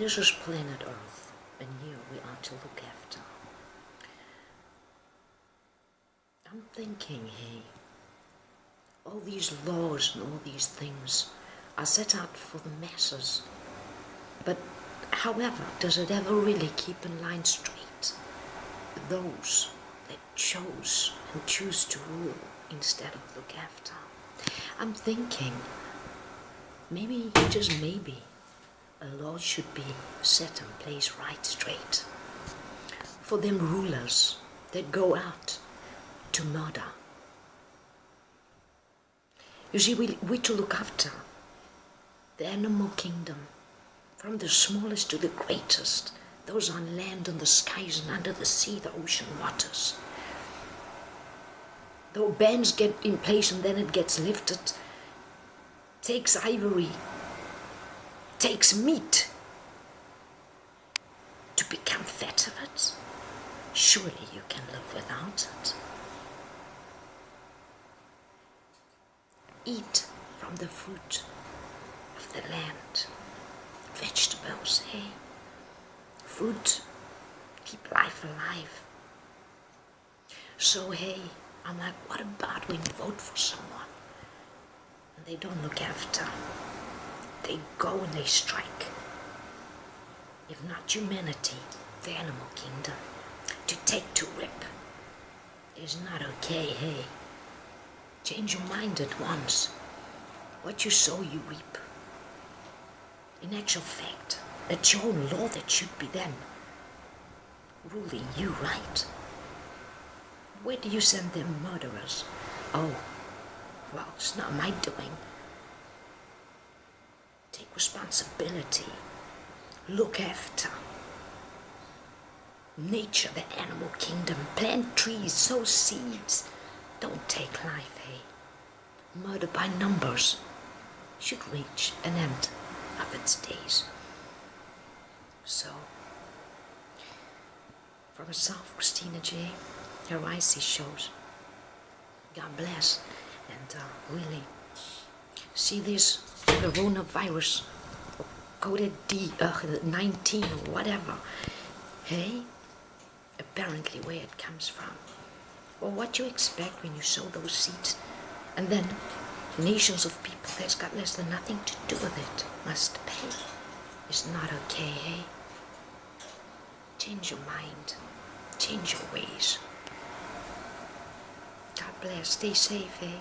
This is planet Earth, and here we are to look after. I'm thinking, hey, all these laws and all these things are set out for the masses. But however, does it ever really keep in line straight with those that chose and choose to rule instead of look after? I'm thinking, maybe, just maybe, a law should be set in place right straight for them rulers that go out to murder. You see, we to look after the animal kingdom, from the smallest to the greatest, those on land, in the skies, and under the sea, the ocean waters. Though bans get in place and then it gets lifted, takes ivory, takes meat to become fat of it. Surely you can live without it. Eat from the fruit of the land. Vegetables, hey? Fruit, keep life alive. So hey, I'm like, what about when you vote for someone and they don't look after? They go and they strike. If not humanity, the animal kingdom, to take to rip is not okay, hey? Change your mind at once. What you sow, you reap. In actual fact, it's your own law that should be then ruling you, right? Where do you send them murderers? Oh, well, it's not my doing. Take responsibility. Look after nature, the animal kingdom. Plant trees, sow seeds. Don't take life, hey? Murder by numbers should reach an end of its days. So, from herself, Christina J, HEROICIS Shows. God bless, and really see this coronavirus, coded D19 or whatever, hey? Apparently where it comes from. Or what you expect when you sow those seeds, and then nations of people that's got less than nothing to do with it must pay. It's not okay, hey? Change your mind. Change your ways. God bless. Stay safe, hey?